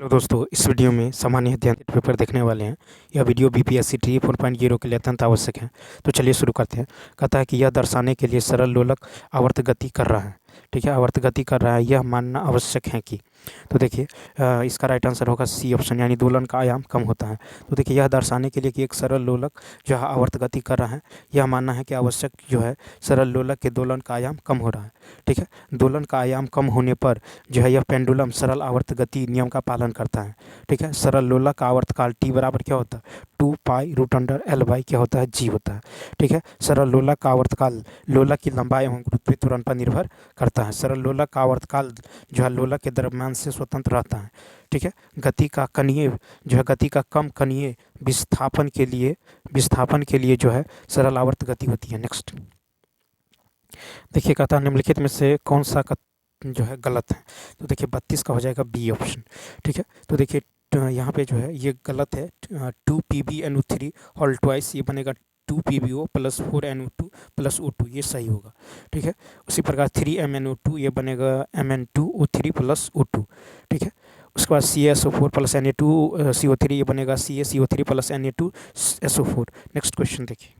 Hello दोस्तों, इस video में सामान्य अध्ययन पेपर देखने वाले हैं। यह वीडियो बीपीएससी टी 4.0 के लिए अत्यंत आवश्यक है। तो चलिए शुरू करते हैं। कहता है कि यह दर्शाने के लिए सरल लोलक आवर्त गति कर रहा है। ठीक है, आवर्त गति कर रहा है, यह मानना आवश्यक है कि। तो देखिए, इसका राइट आंसर होगा सी ऑप्शन, यानी दोलन का आयाम कम होता है। तो देखिए, यह दर्शाने के लिए कि एक सरल लोलक जो है आवर्त गति कर रहा है, यह मानना है कि आवश्यक जो है सरल लोलक के दोलन का आयाम कम हो रहा है। ठीक है, दोलन का आयाम कम होने पर जो है यह पेंडुलम सरल आवर्त गति नियम का पालन करता है। ठीक है, सरल लोलक का आवर्तकाल टी बराबर क्या होता है, 2 पाई√L क्या होता है, जी होता है। ठीक है, सरल लोलक का आवर्तकाल लोलक की लंबाई एवं गुरुत्वीय त्वरण पर निर्भर करता है। सरल लोलक का आवर्तकाल जो है लोलक के द्रव्यमान से स्वतंत्र रहता है। ठीक है, गति का कणीय जो है गति का कम कणीय विस्थापन के लिए जो है सरल आवर्त गति होती है। नेक्स्ट देखिए, कहता है निम्नलिखित में से कौन सा जो है गलत है। तो देखिए 32 का हो जाएगा बी ऑप्शन। ठीक है, तो देखिए यहाँ पे जो है ये गलत है। 2 PbNO3 होल ट्वाइस, ये बनेगा 2 PbO plus 4NO2 plus O2, ये सही होगा। ठीक है, उसी प्रकार 3MnO2 ये बनेगा Mn2O3 प्लस O2। ठीक है, उसके बाद CaSO4 प्लस Na2CO3 ये बनेगा CaCO3 plus Na2SO4। Next question देखिए।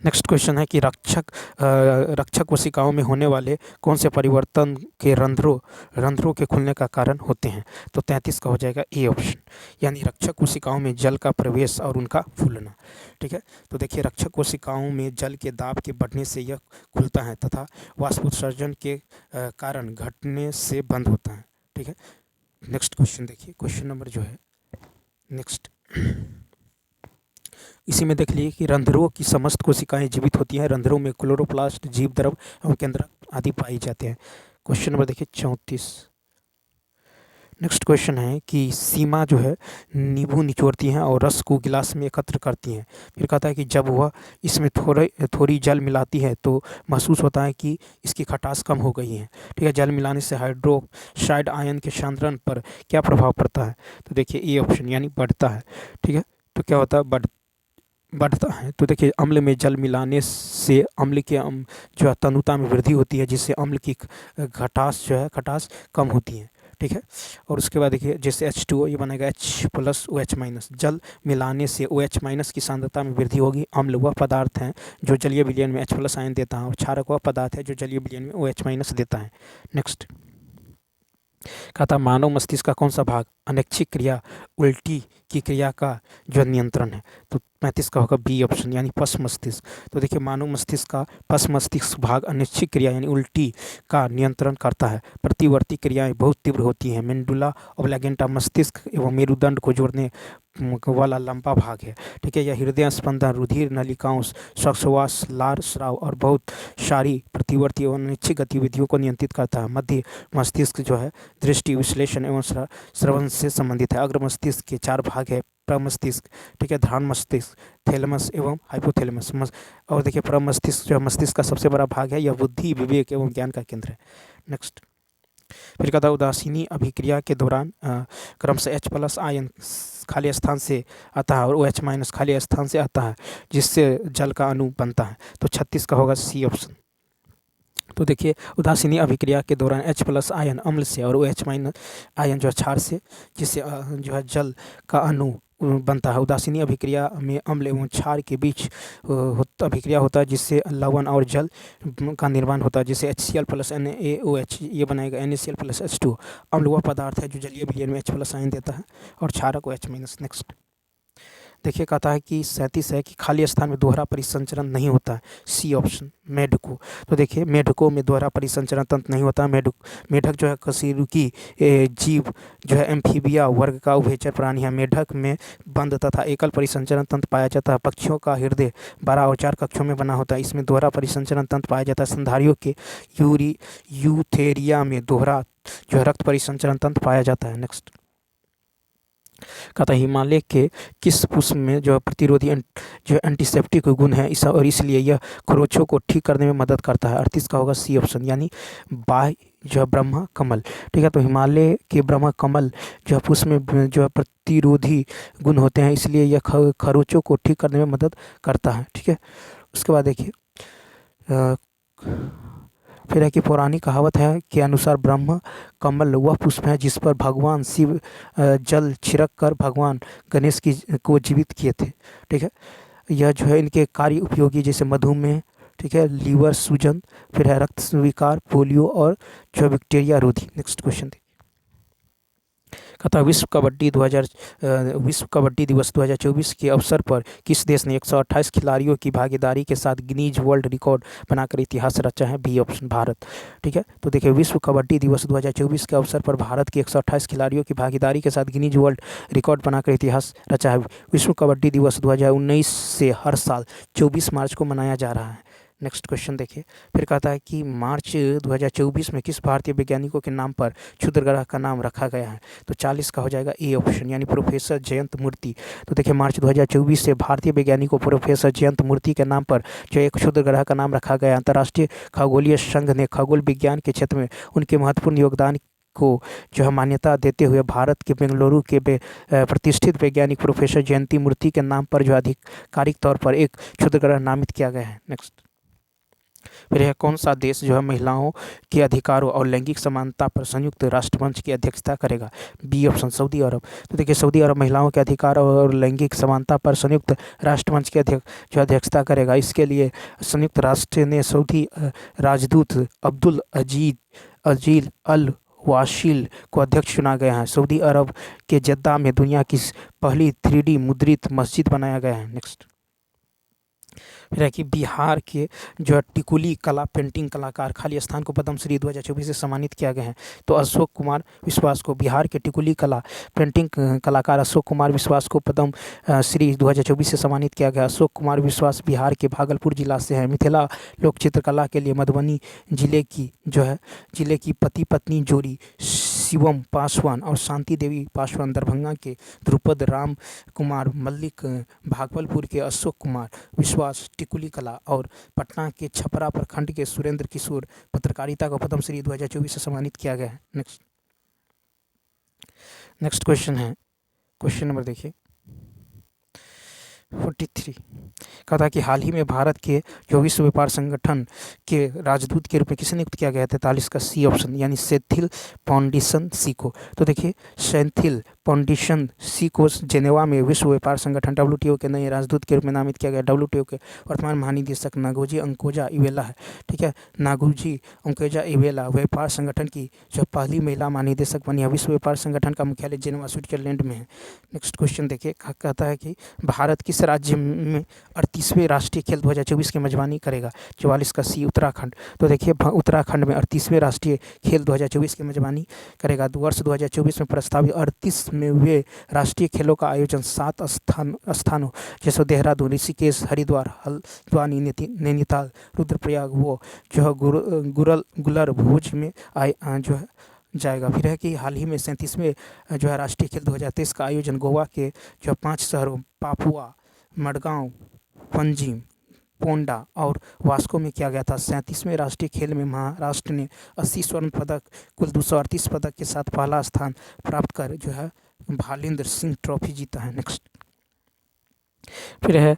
नेक्स्ट क्वेश्चन है कि रक्षक कोशिकाओं में होने वाले कौन से परिवर्तन के रंध्रों के खुलने का कारण होते हैं। तो 33 का हो जाएगा ए ऑप्शन, यानी रक्षक कोशिकाओं में जल का प्रवेश और उनका फूलना। ठीक है, तो देखिए रक्षक कोशिकाओं में जल के दाब के बढ़ने से यह खुलता है तथा वाष्पोत्सर्जन के कारण घटने से बंद होता है। ठीक है, नेक्स्ट क्वेश्चन देखिए, क्वेश्चन नंबर जो है नेक्स्ट, इसी में देख लीजिए कि रंध्रों की समस्त कोशिकाएं जीवित होती हैं। रंध्रों में क्लोरोप्लास्ट, जीवद्रव एवं केंद्रक आदि पाए जाते हैं। क्वेश्चन नंबर देखिए 34। नेक्स्ट क्वेश्चन है कि सीमा जो है नींबू निचोड़ती हैं और रस को गिलास में एकत्र करती हैं। फिर कहता है कि जब वह इसमें थोड़ी जल मिलाती है तो महसूस होता है कि इसकी खटास कम हो गई है। ठीक है, जल मिलाने से हाइड्रोक्साइड आयन के सांद्रण पर क्या प्रभाव पड़ता है। तो देखिए ए ऑप्शन, यानी बढ़ता है। ठीक है, तो क्या होता है, बढ़ता है। तो देखिए अम्ल में जल मिलाने से अम्ल के जो है तनुता में वृद्धि होती है, जिससे अम्ल की खटास कम होती है। ठीक है, और उसके बाद देखिए जैसे H2O ये बनेगा H प्लस OH-, जल मिलाने से OH- की सांद्रता में वृद्धि होगी। अम्ल वह पदार्थ हैं जो जलीय विलयन में H प्लस आयन देता है, और क्षारक वह पदार्थ है जो जलीय विलयन में OH- देता है। नेक्स्ट कहता मानव मस्तिष्क का कौन सा भाग अनैच्छिक क्रिया उल्टी की क्रिया का जो नियंत्रण है। तो 35 का होगा बी ऑप्शन, यानी पश्च मस्तिष्क। तो देखिए मानव मस्तिष्क का पश्च मस्तिष्क भाग अनैच्छिक क्रिया यानी उल्टी का नियंत्रण करता है। प्रतिवर्ती क्रियाएं बहुत तीव्र होती हैं। मेंडुला ऑब्लिगेंटा मस्तिष्क एवं मेरुदंड को जोड़ने वाला लंबा भाग है। ठीक है, यह हृदय स्पंदन, रुधिर नलिकाओं, श्वासोच्छ्वास, लार स्राव और बहुत सारी प्रतिवर्ती एवं अनैच्छिक गतिविधियों को नियंत्रित करता है। मध्य मस्तिष्क जो है दृष्टि, विश्लेषण एवं श्रवण से संबंधित है। अग्र मस्तिष्क के 4 भाग है। प्रमस्तिष्क, ठीक है, ध्यान मस्तिष्क, थैलेमस एवं हाइपोथैलेमस। और देखिए प्रमस्तिष्क जो है मस्तिष्क का सबसे बड़ा भाग है। यह बुद्धि, विवेक एवं ज्ञान का केंद्र है। नेक्स्ट फिर कहता है उदासीनी अभिक्रिया के दौरान क्रमशः H प्लस आयन खाली स्थान से आता है और OH- खाली स्थान से आता है, जिससे जल का अणु बनता है। तो 36 का होगा सी ऑप्शन। तो देखिए उदासीनी अभिक्रिया के दौरान H प्लस आयन अम्ल से और OH- आयन जो है क्षार से, जिससे जो है जल का अणु बनता है। उदासीनी अभिक्रिया में अम्ल एवं क्षार के बीच अभिक्रिया होता है, जिससे लवण और जल का निर्माण होता है, जिससे HCl प्लस NaOH ये बनाएगा NaCl प्लस H2। अम्ल वह पदार्थ है जो जलीय विलयन में H प्लस आयन देता है और क्षारक OH-। नेक्स्ट देखिए कहता है कि 37 है कि खाली स्थान में दोहरा परिसंचरण नहीं होता है। सी ऑप्शन मेढकों। तो देखिए मेढकों में दोहरा परिसंचरण तंत्र नहीं होता। मेढक जो है कशेरुकी जीव जो है एम्फीबिया वर्ग का उभयचर प्राणी है। मेढक में बंद तथा एकल परिसंचरण तंत्र पाया जाता है। पक्षियों का हृदय 12 और 4 कक्षों में बना होता है, इसमें दोहरा परिसंचरण तंत्र पाया जाता है। स्तनधारियों के यूथेरिया में दोहरा जो है रक्त परिसंचरण तंत्र पाया जाता है। नेक्स्ट कहता है हिमालय के किस पुष्प में जो प्रतिरोधी जो एंटीसेप्टिक गुण है और इसलिए यह खरोंचों को ठीक करने में मदद करता है। 38 का होगा सी ऑप्शन, यानी बाह्य जो है ब्रह्मा कमल। ठीक है, तो हिमालय के ब्रह्मा कमल जो है पुष्प में जो है प्रतिरोधी गुण होते हैं, इसलिए यह खरोंचों को ठीक करने में मदद करता है। ठीक है, उसके बाद देखिए फिर है कि पौराणिक कहावत है के अनुसार ब्रह्म कमल वह पुष्प है जिस पर भगवान शिव जल छिड़क कर भगवान गणेश की को जीवित किए थे। ठीक है, यह जो है इनके कार्य उपयोगी जैसे मधुमेह, ठीक है, लीवर सूजन, फिर है रक्त विकार, पोलियो और जो बैक्टीरिया रोधी। नेक्स्ट क्वेश्चन देखिए, कहता है विश्व कबड्डी दिवस 2024 के अवसर पर किस देश ने 128 खिलाड़ियों की भागीदारी के साथ गिनीज वर्ल्ड रिकॉर्ड बनाकर इतिहास रचा है? B option Bharat. ठीक है, तो देखिए विश्व कबड्डी दिवस 2024 के अवसर पर भारत के 128 खिलाड़ियों की भागीदारी के साथ गिनीज वर्ल्ड रिकॉर्ड बनाकर इतिहास रचा है। विश्व कबड्डी दिवस 2019 से हर साल 24 मार्च को मनाया जा रहा है। नेक्स्ट क्वेश्चन देखिए, फिर कहता है कि मार्च 2024 में किस भारतीय वैज्ञानिकों के नाम पर क्षुद्र ग्रह का नाम रखा गया है? तो 40 का हो जाएगा ए ऑप्शन, यानी प्रोफेसर जयंत मूर्ति। तो देखिए मार्च 2024 से भारतीय वैज्ञानिकों प्रोफेसर जयंत मूर्ति के नाम पर जो एक क्षुद्र ग्रह का नाम रखा गया। अंतर्राष्ट्रीय खगोलीय संघ ने खगोल विज्ञान के क्षेत्र में उनके महत्वपूर्ण योगदान को जो है मान्यता देते हुए भारत के बेंगलुरु के प्रतिष्ठित वैज्ञानिक प्रोफेसर जयंती मूर्ति के नाम पर जो आधिकारिक तौर पर एक क्षुद्र ग्रह नामित किया गया है। नेक्स्ट, फिर यह कौन सा देश जो है महिलाओं के अधिकारों और लैंगिक समानता पर संयुक्त राष्ट्र मंच की अध्यक्षता करेगा? बी ऑप्शन सऊदी अरब। तो देखिए सऊदी अरब महिलाओं के अधिकार और लैंगिक समानता पर संयुक्त राष्ट्र मंच की जो अध्यक्षता करेगा। इसके लिए संयुक्त राष्ट्र ने सऊदी राजदूत अब्दुल अजील अल वाशिल को अध्यक्ष चुना गया है। सऊदी अरब के जद्दा में दुनिया की पहली 3D मुद्रित मस्जिद बनाया गया है। नेक्स्ट, फिर है कि बिहार के जो टिकुली कला पेंटिंग कलाकार खाली स्थान को पद्मश्री 2024 से सम्मानित किया गया है। तो अशोक कुमार विश्वास को, बिहार के टिकुली कला पेंटिंग कलाकार अशोक कुमार विश्वास को पद्म श्री 2024 से सम्मानित किया गया। अशोक कुमार विश्वास बिहार के भागलपुर जिला से हैं। मिथिला लोक चित्रकला के लिए मधुबनी जिले की पति पत्नी जोड़ी शिवम पासवान और शांति देवी पासवान, दरभंगा के ध्रुपद राम कुमार मल्लिक, भागलपुर के अशोक कुमार विश्वास टिकुली कला और पटना के छपरा प्रखंड के सुरेंद्र किशोर पत्रकारिता को पद्मश्री 2024 से सम्मानित किया गया है। नेक्स्ट क्वेश्चन है, क्वेश्चन नंबर देखिए 43, कहा कि हाल ही में भारत के जो विश्व व्यापार संगठन के राजदूत के रूप में किसे नियुक्त किया गया? 43 का सी ऑप्शन, यानी सेथिल पॉन्डिसन सी को। तो देखिए सेथिल पॉन्डिसन सी को जेनेवा में विश्व व्यापार संगठन WTO के नए राजदूत के रूप में नामित किया गया। WTO के वर्तमान महानिदेशक नागोजी अंकोजा इवेला है। ठीक है, नागोजी अंकोजा इवेला व्यापार संगठन की जो पहली महिला महानिदेशक बनी है। विश्व व्यापार संगठन का मुख्यालय जेनेवा स्विट्जरलैंड में है। नेक्स्ट क्वेश्चन देखिए, कहता है कि भारत किस राज्य में 38वें राष्ट्रीय खेल 2024 की मेजबानी करेगा? 44 का सी उत्तराखंड। तो देखिए उत्तराखंड में 38वें राष्ट्रीय खेल 2024 की मेजबानी करेगा। वर्ष 2024 में प्रस्तावित 38वें राष्ट्रीय खेलों का आयोजन 7 स्थानों जैसे देहरादून, ऋषिकेश, हरिद्वार, हल्द्वानी, नैनीताल, रुद्रप्रयाग वो जो है गुलर भुज में जो है जाएगा। फिर है कि हाल ही में 37वें जो है राष्ट्रीय खेल 2023 का आयोजन गोवा के जो 5 शहरों पापुआ, मडगांव, पंजिम, पोंडा और वास्को में किया गया था। 37वें राष्ट्रीय खेल में महाराष्ट्र ने 80 स्वर्ण पदक, कुल 238 पदक के साथ पहला स्थान प्राप्त कर जो है भालिंदर सिंह ट्रॉफी जीता है। नेक्स्ट, फिर है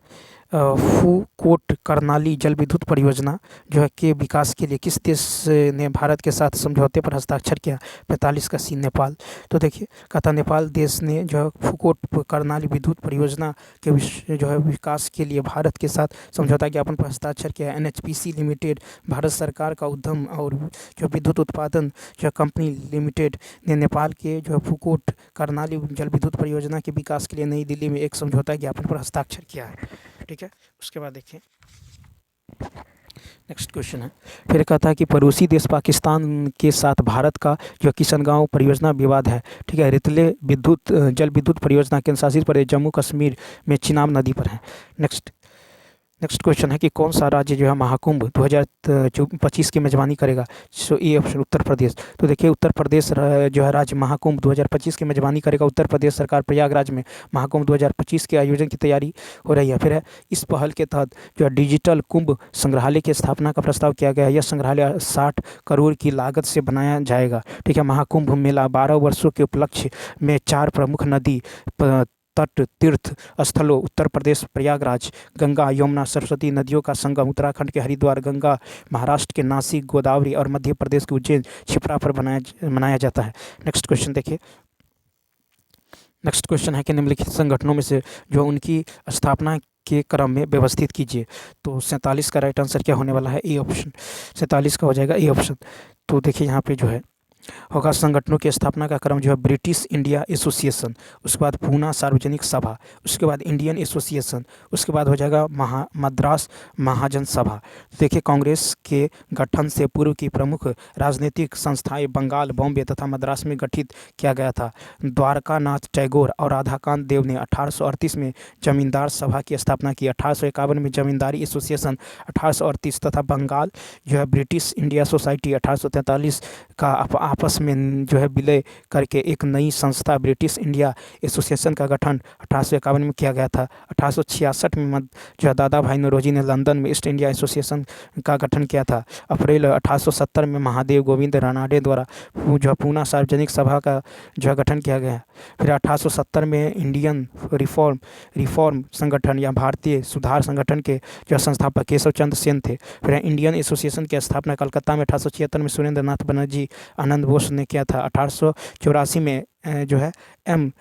फूकोट कर्नाली जल विद्युत परियोजना जो है के विकास के लिए किस देश ने भारत के साथ समझौते पर हस्ताक्षर किया? 45 का सी नेपाल। तो देखिए कहता नेपाल देश ने जो है फूकोट कर्नाली विद्युत परियोजना के जो है विकास के लिए भारत के साथ समझौता ज्ञापन पर हस्ताक्षर किया। NHPC लिमिटेड भारत सरकार का उद्यम और जो विद्युत उत्पादन जो कंपनी लिमिटेड ने नेपाल के जो है फूकोट कर्नाली जल विद्युत परियोजना के विकास के लिए नई दिल्ली में एक समझौता ज्ञापन पर हस्ताक्षर किया है। ठीक है, उसके बाद देखिए नेक्स्ट क्वेश्चन है, फिर कहता है कि पड़ोसी देश पाकिस्तान के साथ भारत का जो किशनगांव परियोजना विवाद है। ठीक है, रेतले जल विद्युत परियोजना केंद्र शासित प्रदेश जम्मू कश्मीर में चिनाब नदी पर है। नेक्स्ट क्वेश्चन है कि कौन सा राज्य जो है महाकुंभ 2025 की मेजबानी करेगा? सो ए ऑप्शन उत्तर प्रदेश। तो देखिए उत्तर प्रदेश जो है राज्य महाकुंभ 2025 की मेजबानी करेगा। उत्तर प्रदेश सरकार प्रयागराज में महाकुंभ 2025 के आयोजन की तैयारी हो रही है। फिर है इस पहल के तहत जो है डिजिटल कुंभ संग्रहालय की स्थापना का प्रस्ताव किया गया है। यह संग्रहालय 60 करोड़ की लागत से बनाया जाएगा। ठीक है, महाकुंभ मेला 12 वर्षों के उपलक्ष्य में 4 प्रमुख नदी तट तीर्थ स्थलों उत्तर प्रदेश प्रयागराज, गंगा यमुना सरस्वती नदियों का संगम उत्तराखंड के हरिद्वार, गंगा महाराष्ट्र के नासिक, गोदावरी और मध्य प्रदेश के उज्जैन क्षिप्रा पर मनाया जाता है। नेक्स्ट क्वेश्चन देखिए। नेक्स्ट क्वेश्चन है कि निम्नलिखित संगठनों में से जो उनकी स्थापना के क्रम में व्यवस्थित कीजिए। तो 47 का राइट आंसर क्या होने वाला है? A option. 47 का हो जाएगा ए ऑप्शन। तो देखिए यहाँ पे जो है होगा संगठनों की स्थापना का क्रम जो है ब्रिटिश इंडिया एसोसिएशन, उसके बाद पूना सार्वजनिक सभा, उसके बाद इंडियन एसोसिएशन, उसके बाद हो जाएगा मद्रास महाजन सभा। देखिए कांग्रेस के गठन से पूर्व की प्रमुख राजनीतिक संस्थाएं बंगाल, बॉम्बे तथा मद्रास में गठित किया गया था। द्वारकानाथ टैगोर और राधाकांत देव ने 1838 में जमींदार सभा की स्थापना की। 1851 में जमींदारी एसोसिएशन, 1838 तथा बंगाल जो है ब्रिटिश इंडिया सोसाइटी 1843 का आपस में जो है विलय करके एक नई संस्था ब्रिटिश इंडिया एसोसिएशन का गठन 1851 में किया गया था। 1866 में जो है दादा भाई नौरोजी ने लंदन में ईस्ट इंडिया एसोसिएशन का गठन किया था। अप्रैल 1870 में महादेव गोविंद रानाडे द्वारा जो है पूना सार्वजनिक सभा का जो है गठन किया गया। फिर 1870 में इंडियन रिफॉर्म संगठन या भारतीय सुधार संगठन के जो संस्थापक केशव चंद्र सेन थे। फिर इंडियन एसोसिएशन की स्थापना कलकत्ता में 1876 में सुरेंद्र नाथ बनर्जी आनंद बोस ने किया था। 1884 में जो है एम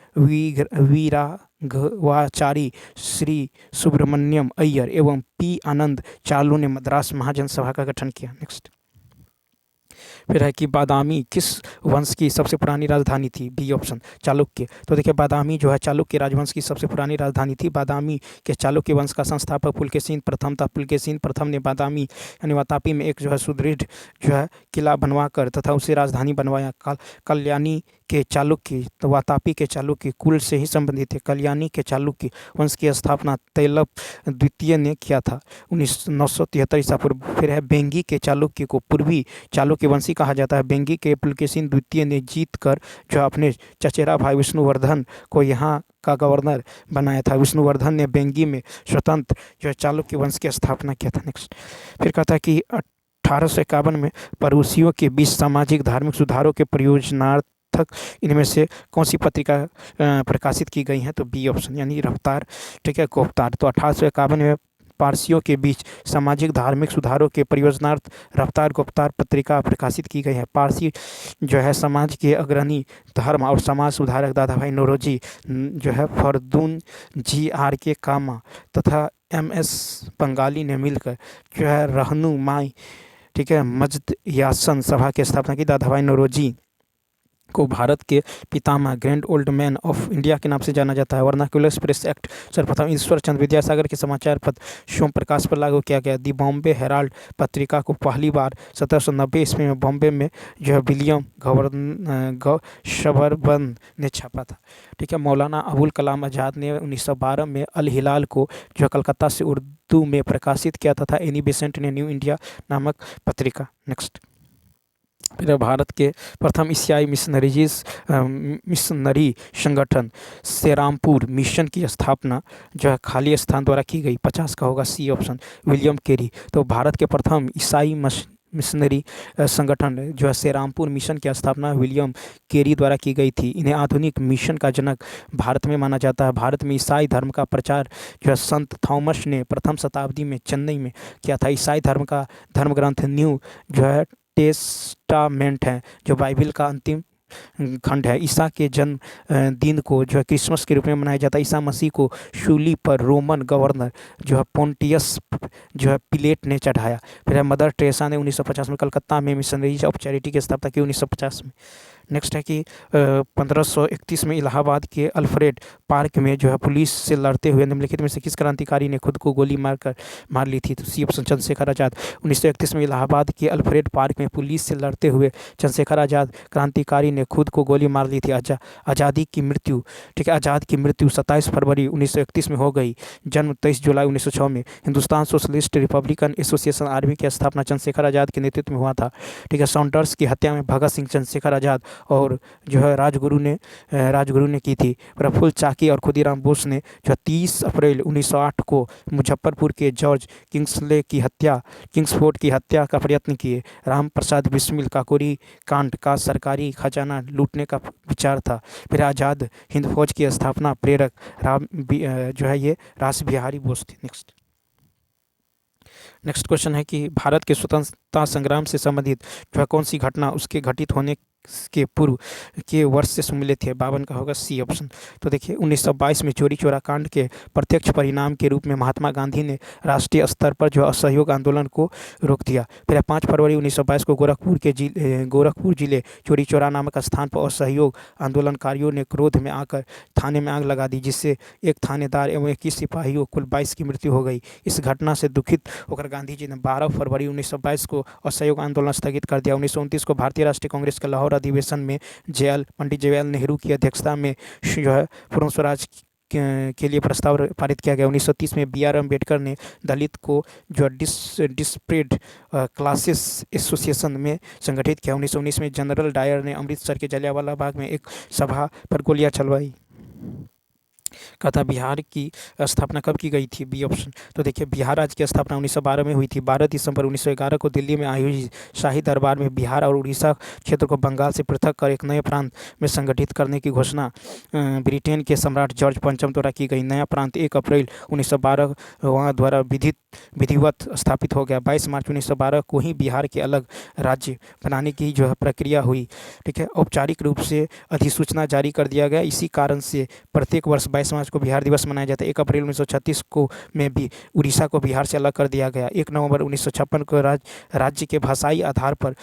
वीराघवाचारी, श्री सुब्रमण्यम अय्यर एवं पी आनंद चालू ने मद्रास महाजन सभा का गठन किया। नेक्स्ट फिर है कि बादामी किस वंश की सबसे पुरानी राजधानी थी? B option Chalukya. तो देखिए बादामी जो है चालुक्य राजवंश की सबसे पुरानी राजधानी थी। बादामी के चालुक्य वंश का संस्थापक पुलकेशिन प्रथम था। पुलकेशिन प्रथम ने बादामी यानी वातापी में एक जो है सुदृढ़ जो है किला बनवाकर तथा उसे राजधानी बनवाया। कल्याणी के चालुक्य तो वातापी के चालुक्य कुल से ही संबंधित थे। कल्याणी के चालुक्य वंश की स्थापना तैलप द्वितीय ने किया था 973 ईसा पूर्व। फिर है बेंगी के चालुक्य को पूर्वी चालुक्य वंशी कहा जाता है। बेंगी के पुलकेशिन द्वितीय ने जीत कर जो अपने चचेरा भाई विष्णुवर्धन को यहाँ का गवर्नर बनाया था। विष्णुवर्धन ने बेंगी में स्वतंत्र जो है चालुक्य वंश की स्थापना किया था। नेक्स्ट फिर कहता है कि 1851 में पड़ोसियों के बीच सामाजिक धार्मिक सुधारों के प्रयोजनार्थ इनमें से कौन सी पत्रिका प्रकाशित की गई है? तो बी ऑप्शन यानी रफ्तार, ठीक है, गुफ्तार। तो 1851 में पारसियों के बीच सामाजिक धार्मिक सुधारों के प्रयोजनार्थ रफ्तार गुफ्तार पत्रिका प्रकाशित की गई है। पारसी जो है समाज के अग्रणी धर्म और समाज सुधारक दादा भाई नौरोजी जो है फरदून GRK कामा तथा MS बंगाली ने मिलकर जो है रहनुमाई, ठीक है, मजद यासन सभा की स्थापना की। दादा भाई नौरोजी को भारत के पितामह grand old man of India के नाम से जाना जाता है। वर्नाक्युलर प्रेस एक्ट सर्वप्रथम ईश्वर चंद्र विद्यासागर के समाचार पत्र सोम प्रकाश पर लागू किया गया। दी बॉम्बे हेराल्ड पत्रिका को पहली बार 1790 ईस्वी में बॉम्बे में जो है विलियम शबरबन ने छापा था। ठीक है, मौलाना अबुल कलाम आज़ाद ने 1912 में अल हिलाल को जो कलकत्ता से उर्दू में प्रकाशित किया तथा एनी बेसेंट ने न्यू इंडिया नामक पत्रिका। नेक्स्ट फिर भारत के प्रथम एशियाई मिशनरी संगठन सेरामपुर मिशन की स्थापना जो है खाली स्थान द्वारा की गई। 50 का होगा सी ऑप्शन विलियम केरी। तो भारत के प्रथम ईसाई मिशनरी संगठन जो है सेरामपुर मिशन की स्थापना विलियम केरी द्वारा की गई थी। इन्हें आधुनिक मिशन का जनक भारत में माना जाता है। भारत में ईसाई धर्म का प्रचार जो है संत थॉमस ने प्रथम शताब्दी में चेन्नई में किया था। ईसाई धर्म का धर्म ग्रंथ न्यू जो है टेस्टामेंट है जो बाइबल का अंतिम खंड है। ईसा के जन्म दिन को जो है क्रिसमस के रूप में मनाया जाता है। ईसा मसीह को शूली पर रोमन गवर्नर जो है पोंटियस जो है पिलेट ने चढ़ाया। फिर मदर टेरेसा ने 1950 में कलकत्ता में मिशनरीज ऑफ चैरिटी की स्थापना की 1950 में। नेक्स्ट है कि 1531 में इलाहाबाद के अल्फ्रेड पार्क में जो है पुलिस से लड़ते हुए निम्नलिखित में से किस क्रांतिकारी ने खुद को गोली मार ली थी? तो सी ऑप्शन चंद्रशेखर आज़ाद। 1931 में इलाहाबाद के अल्फ्रेड पार्क में पुलिस से लड़ते हुए चंद्रशेखर आज़ाद क्रांतिकारी ने खुद को गोली मार ली थी। आज़ादी की मृत्यु, ठीक है, आज़ाद की मृत्यु 27 फरवरी 1931 में हो गई। जन्म 23 जुलाई 1906 में। Hindustan socialist Republican association army की स्थापना चंद्रशेखर आज़ाद के नेतृत्व में हुआ था। ठीक है, सॉन्डर्स की हत्या में भगत सिंह, चंद्रशेखर आज़ाद और जो है राजगुरु ने की थी। प्रफुल्ल चाकी और खुदीराम बोस ने जो 30 अप्रैल 1908 को मुजफ्फरपुर के जॉर्ज किंग्सफोर्ड की हत्या का प्रयत्न किए। राम प्रसाद बिस्मिल काकोरी कांड का सरकारी खजाना लूटने का विचार था। फिर आज़ाद हिंद फौज की स्थापना प्रेरक जो है ये रास बिहारी बोस थे। नेक्स्ट क्वेश्चन है कि भारत के स्वतंत्रता संग्राम से संबंधित जो है कौन सी घटना उसके घटित होने के पूर्व के वर्ष से सम्मिलित है। 52 का होगा सी ऑप्शन। तो देखिए 1922 में चोरी चोरा कांड के प्रत्यक्ष परिणाम के रूप में महात्मा गांधी ने राष्ट्रीय स्तर पर जो असहयोग आंदोलन को रोक दिया। फिर 5 फरवरी 1922 को गोरखपुर जिले चोरी चोरा नामक स्थान पर असहयोग आंदोलनकारियों ने क्रोध में आकर थाने में आग लगा दी, जिससे एक थानेदार एवं 21 सिपाहियों कुल 22 की मृत्यु हो गई। इस घटना से दुखित होकर गांधी जी ने 12 फरवरी 1922 को असहयोग आंदोलन स्थगित कर दिया। 1929 को भारतीय राष्ट्रीय कांग्रेस के लाहौर अधिवेशन में पंडित जवाहरलाल नेहरू की अध्यक्षता में जो है पूर्ण स्वराज के लिए प्रस्ताव पारित किया गया। 1930 में B.R. अम्बेडकर ने दलित को जो डिस्प्रेड क्लासेस एसोसिएशन में संगठित किया। 1919 में जनरल डायर ने अमृतसर के जलियांवाला बाग में एक सभा पर गोलियां चलवाई। कहा बिहार की स्थापना कब की गई थी, बी ऑप्शन। तो देखिए बिहार राज्य की स्थापना 1912 में हुई थी। 12 दिसंबर 1911 को दिल्ली में आयोजित शाही दरबार में बिहार और उड़ीसा क्षेत्र को बंगाल से पृथक कर एक नए प्रांत में संगठित करने की घोषणा ब्रिटेन के सम्राट जॉर्ज पंचम द्वारा की गई। नया प्रांत 1 अप्रैल 1912 वहाँ द्वारा विधिवत स्थापित हो गया। 22 मार्च 1912 को ही बिहार के अलग राज्य बनाने की जो है प्रक्रिया हुई। ठीक है, औपचारिक रूप से अधिसूचना जारी कर दिया गया। इसी कारण से प्रत्येक वर्ष 22 मार्च को बिहार दिवस मनाया जाता है। 1 अप्रैल 1936 को में भी उड़ीसा को बिहार से अलग कर दिया गया। 1 नवंबर 1956 को राज्य के भाषाई आधार पर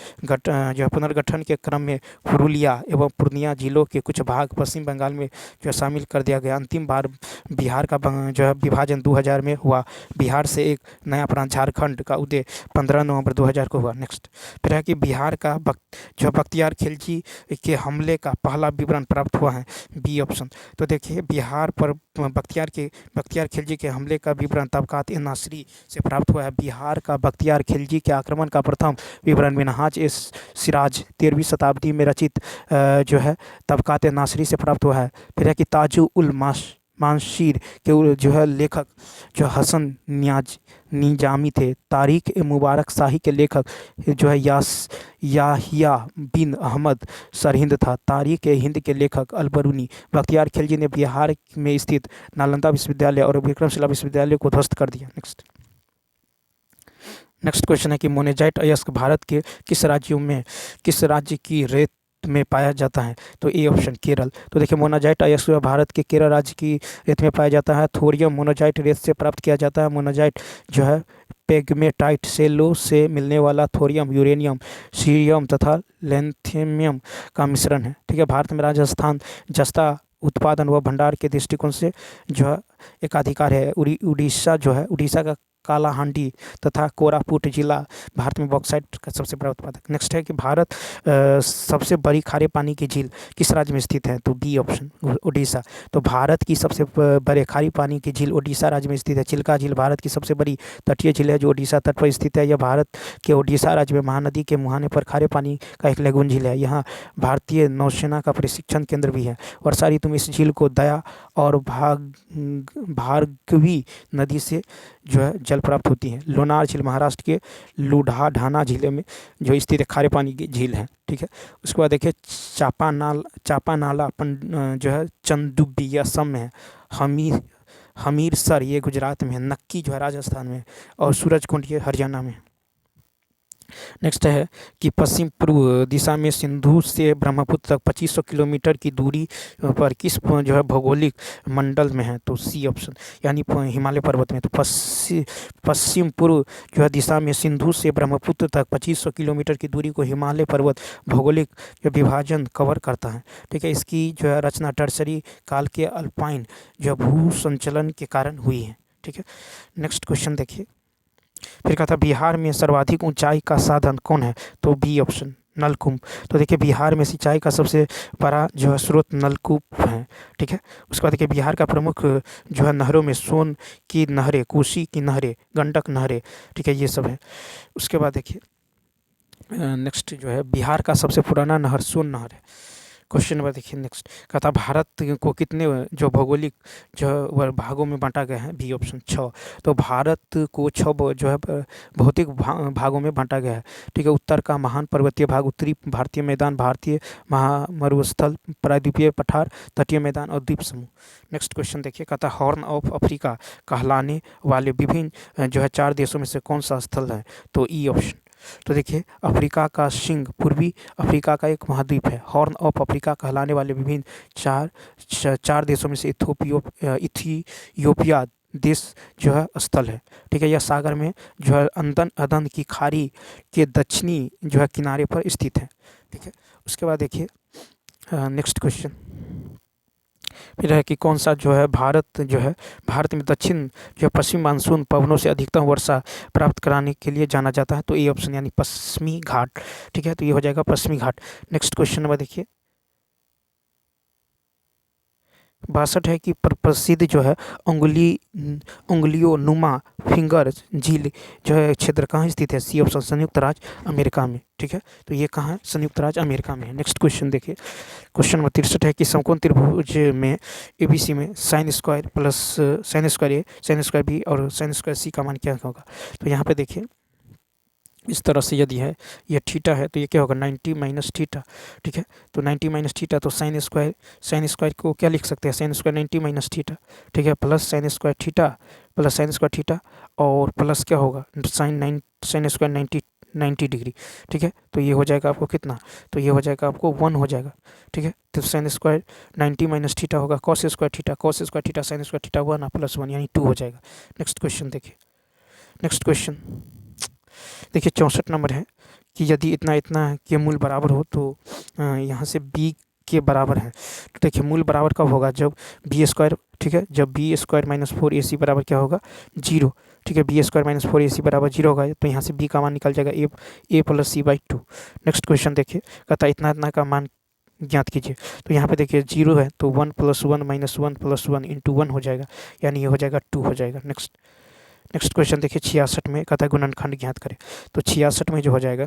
जो पुनर्गठन के क्रम में पुरुलिया एवं पूर्णिया जिलों के कुछ भाग पश्चिम बंगाल में जो शामिल कर दिया गया। अंतिम बार बिहार का जो है विभाजन 2000 में हुआ। बिहार से एक नया प्रांत झारखंड का उदय 15 नवंबर 2000 को हुआ। नेक्स्ट फिर है कि बिहार का जो बख्तियार खिलजी के हमले का पहला विवरण प्राप्त हुआ है, बी ऑप्शन। तो देखिए बिहार पर बख्तियार खिलजी के हमले का विवरण तबकात-ए-नासिरी से प्राप्त हुआ है। बिहार का बख्तियार खिलजी के आक्रमण का प्रथम विवरण मिन्हाज-ए-सिराज 13वीं शताब्दी में रचित जो है तबकात-ए-नासिरी से प्राप्त हुआ है। फिर है कि ताजुल-मानशीर के जो है लेखक जो हसन निजामी थे। तारीख-ए-मुबारक शाही के लेखक जो है याहिया बिन अहमद सरहिंद था। तारीख-ए-हिंद के लेखक अल-बरूनी। बख्तियार खिलजी ने बिहार में स्थित नालंदा विश्वविद्यालय और विक्रमशिला विश्वविद्यालय को ध्वस्त कर दिया। नेक्स्ट क्वेश्चन है कि मोनेजाइट अयस्क भारत के किस राज्य की रेत में पाया जाता है। तो ए ऑप्शन केरल। तो देखिए मोनाजाइट अयस्क भारत के केरल राज्य की रेत में पाया जाता है। थोरियम मोनाजाइट रेत से प्राप्त किया जाता है। मोनाजाइट जो है पेगमेटाइट सेलो से मिलने वाला थोरियम, यूरेनियम, सीरियम तथा लिथियम का मिश्रण है। ठीक है, भारत में राजस्थान जस्ता उत्पादन व भंडार के दृष्टिकोण से जो है एकाधिकार है। उड़ीसा का कालाहांडी तथा कोरापुट जिला भारत में बॉक्साइट का सबसे बड़ा उत्पादक। नेक्स्ट है कि भारत सबसे बड़ी खारे पानी की झील किस राज्य में स्थित है। तो बी ऑप्शन उड़ीसा। तो भारत की सबसे बड़े खारी पानी की झील उड़ीसा राज्य में स्थित है। चिल्का झील भारत की सबसे बड़ी तटीय झील है जो उड़ीसा तट पर स्थित है। यह भारत के उड़ीसा राज्य में महानदी के मुहाने पर खारे पानी का एक लैगून झील है। यहाँ भारतीय नौसेना का प्रशिक्षण केंद्र भी है। वर्षा ऋतु में इस झील को दया और भार्गवी नदी से जो है जल प्राप्त होती है। लोनार झील महाराष्ट्र के लुढाढाना जिले में जो स्थित खारे पानी की झील है। ठीक है, उसके बाद देखिए चापानाला जो है चंदुबी असम में है। हमीरसर ये गुजरात में है। नक्की जो है राजस्थान में, और सूरजकुंड ये हरियाणा में। नेक्स्ट है कि पश्चिम पूर्व दिशा में सिंधु से ब्रह्मपुत्र तक 2500 किलोमीटर की दूरी पर किस जो है भौगोलिक मंडल में है। तो सी ऑप्शन, यानी हिमालय पर्वत में। तो पश्चिम पूर्व जो है दिशा में सिंधु से ब्रह्मपुत्र तक 2500 किलोमीटर की दूरी को हिमालय पर्वत भौगोलिक विभाजन कवर करता है। ठीक है, इसकी जो है रचना टर्सरी काल के अल्पाइन जो भू संचलन के कारण हुई है। ठीक है, नेक्स्ट क्वेश्चन देखिए। फिर कहा था बिहार में सर्वाधिक ऊंचाई का साधन कौन है। तो बी ऑप्शन नलकूप। तो देखिए बिहार में सिंचाई का सबसे बड़ा जो है स्रोत नलकूप है। ठीक है, उसके बाद देखिए बिहार का प्रमुख जो है नहरों में सोन की नहरें, कोसी की नहरें, गंडक नहरें, ठीक है, ये सब है। उसके बाद देखिए नेक्स्ट जो है बिहार का सबसे पुराना नहर सोन नहर है। क्वेश्चन नंबर देखिए नेक्स्ट, कहता भारत को कितने जो भौगोलिक जो भागों में बांटा गया है, बी ऑप्शन 6। तो भारत को 6 जो है भौतिक भागों में बांटा गया है। ठीक है, उत्तर का महान पर्वतीय भाग, उत्तरी भारतीय मैदान, भारतीय महामरुस्थल, प्रायद्वीपीय पठार, तटीय मैदान और द्वीप समूह। नेक्स्ट क्वेश्चन देखिए, कहता हॉर्न ऑफ अफ्रीका कहलाने वाले विभिन्न जो है 4 देशों में से कौन सा स्थल है, तो ई ऑप्शन। तो देखिए अफ्रीका का सिंह पूर्वी अफ्रीका का एक महाद्वीप है। हॉर्न ऑफ अफ्रीका कहलाने वाले विभिन्न चार देशों में से इथियोपिया देश जो है स्थल है। ठीक है, यह सागर में जो है अदन की खाड़ी के दक्षिणी जो है किनारे पर स्थित है। ठीक है, उसके बाद देखिए नेक्स्ट क्वेश्चन फिर है कि कौन सा जो है भारत में दक्षिण जो पश्चिम मानसून पवनों से अधिकतम वर्षा प्राप्त कराने के लिए जाना जाता है, तो ए ऑप्शन यानी पश्चिमी घाट। ठीक है, तो ये हो जाएगा पश्चिमी घाट। नेक्स्ट क्वेश्चन नंबर देखिए 62 है कि प्रसिद्ध जो है उंगलियों नुमा फिंगर झील जो है क्षेत्र कहाँ स्थित है, सी ऑप्शन संयुक्त राज्य अमेरिका में। ठीक है, तो ये कहाँ है, संयुक्त राज्य अमेरिका में है। नेक्स्ट क्वेश्चन देखिए, क्वेश्चन नंबर 63 है कि समकोण त्रिभुज में एबीसी में sine square plus sine square A, sine square B और साइन स्क्वायर सी का मान क्या होगा। तो यहाँ पे देखिए इस तरह से यदि है ये थीटा है तो ये क्या होगा 90 माइनस थीटा। ठीक है, तो 90 माइनस थीटा, तो साइन स्क्वायर को क्या लिख सकते हैं, साइन स्क्वायर 90 माइनस थीटा। ठीक है, plus sine square theta plus sine square theta और प्लस क्या होगा साइन स्क्वायर 90 डिग्री। ठीक है, तो ये हो जाएगा आपको कितना, तो ये हो जाएगा आपको 1 हो जाएगा। ठीक है, तो साइन स्क्वायर 90 माइनस थीटा होगा cos square theta sine square theta 1 plus 1 यानी 2 हो जाएगा। नेक्स्ट क्वेश्चन देखिए, नेक्स्ट क्वेश्चन देखिए 64 नंबर है कि यदि इतना के मूल बराबर हो तो यहाँ से बी के बराबर है। तो देखिए मूल बराबर कब होगा, जब बी स्क्वायर, ठीक है, जब बी स्क्वायर माइनस 4ac बराबर क्या होगा 0। ठीक है, बी स्क्वायर माइनस 4ac बराबर 0 होगा, तो यहाँ से बी का मान निकल जाएगा A plus C by 2। Next question देखिए, कहता इतना का मान ज्ञात कीजिए। तो यहाँ पे देखिए 0 है तो 1 + 1 - 1 + 1 × 1 हो जाएगा, यानी ये हो जाएगा 2 हो जाएगा। नेक्स्ट क्वेश्चन देखिए 66 में कहता है गुणनखंड ज्ञात करें। तो 66 में जो हो जाएगा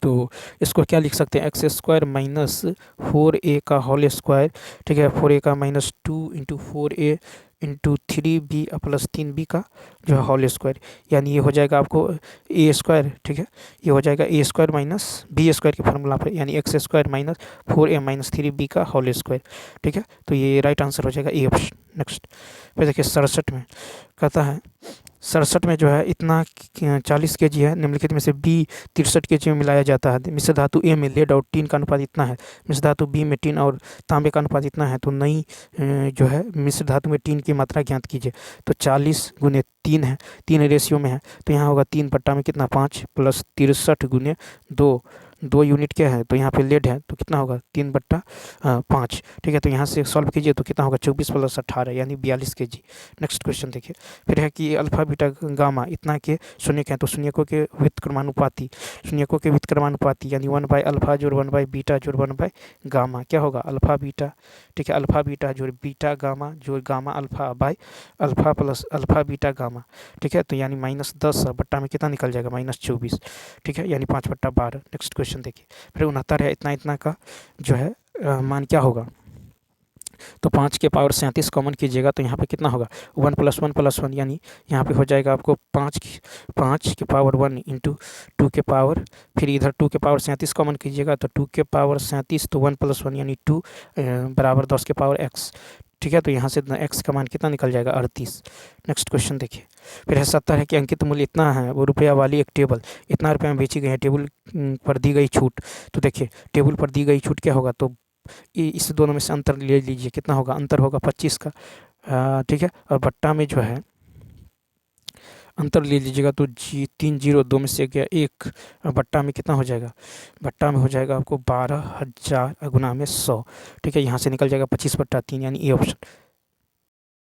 तो इसको क्या लिख सकते हैं, एक्स स्क्वायर माइनस 4a का होल स्क्वायर। ठीक है, 4a का minus 2 × 4a × 3b plus 3b का जो है होल स्क्वायर, यानी ये हो जाएगा आपको ए स्क्वायर। ठीक है, ये हो जाएगा ए स्क्वायर माइनस बी स्क्वायर की फार्मूला पर, यानी x square minus 4a - 3b का होल स्क्वायर। ठीक है, तो ये राइट आंसर हो जाएगा ए ऑप्शन। नेक्स्ट फिर देखिए 67 में कहता है 67 में जो है इतना 40 kg है, निम्नलिखित में से बी 63 kg में मिलाया जाता है। मिश्र धातु ए में लेड और टीन का अनुपात इतना है, मिश्र धातु बी में टीन और तांबे का अनुपात इतना है, तो नई जो है मिश्र धातु में टीन की मात्रा ज्ञात कीजिए। तो 40 × 3 है, 3 रेशियो में है, तो यहाँ होगा 3 बट्टा में कितना 5 प्लस 63 × 2 यूनिट क्या है, तो यहाँ पे लेड है तो कितना होगा 3/5। ठीक है, तो यहाँ से सॉल्व कीजिए तो कितना होगा 24 + 18 यानी 42 kg। नेक्स्ट क्वेश्चन देखिए, फिर है कि अल्फा बीटा गामा इतना के शून्यक हैं, तो शून्यकों के व्युत्क्रमानुपाती यानी 1/α जोड़ 1/β जोड़ 1/गामा क्या होगा अल्फा बीटा। ठीक है, अल्फा बीटा जोड़ बीटा गामा जोड़ gamma alpha by alpha plus alpha beta gamma. ठीक है, तो यानी -10 बट्टा में कितना निकल जाएगा -24। ठीक है, यानी 5/12। नेक्स्ट क्वेश्चन देखिए, फिर 69 है इतना का जो है मान क्या होगा, तो 5 के पावर 37 कॉमन कीजिएगा तो यहाँ पे कितना होगा 1 + 1 + 1, यानी यहाँ पे हो जाएगा आपको 5 के पावर 1 × 2 के पावर, फिर इधर 2 के पावर 37 कॉमन कीजिएगा तो 2 के पावर 37 तो 1 + 1 यानी 2 बराबर 10 के पावर x। ठीक है, तो यहाँ से x का मान कितना निकल जाएगा 38। नेक्स्ट क्वेश्चन देखिए, फिर है 70 है कि अंकित मूल्य इतना है, वो रुपया वाली एक टेबल इतना रुपये में बेची गई है, टेबल पर दी गई छूट। तो देखिए टेबल पर दी गई छूट क्या होगा, तो इस दोनों में से अंतर ले लीजिए, कितना होगा अंतर होगा 25 का। ठीक है, और बट्टा में जो है अंतर ले लीजिएगा तो 3 0 2 में से गया 1, बट्टा में कितना हो जाएगा, बट्टा में हो जाएगा आपको 12,000 × 100। ठीक है, यहाँ से निकल जाएगा 25/3 यानी ए ऑप्शन।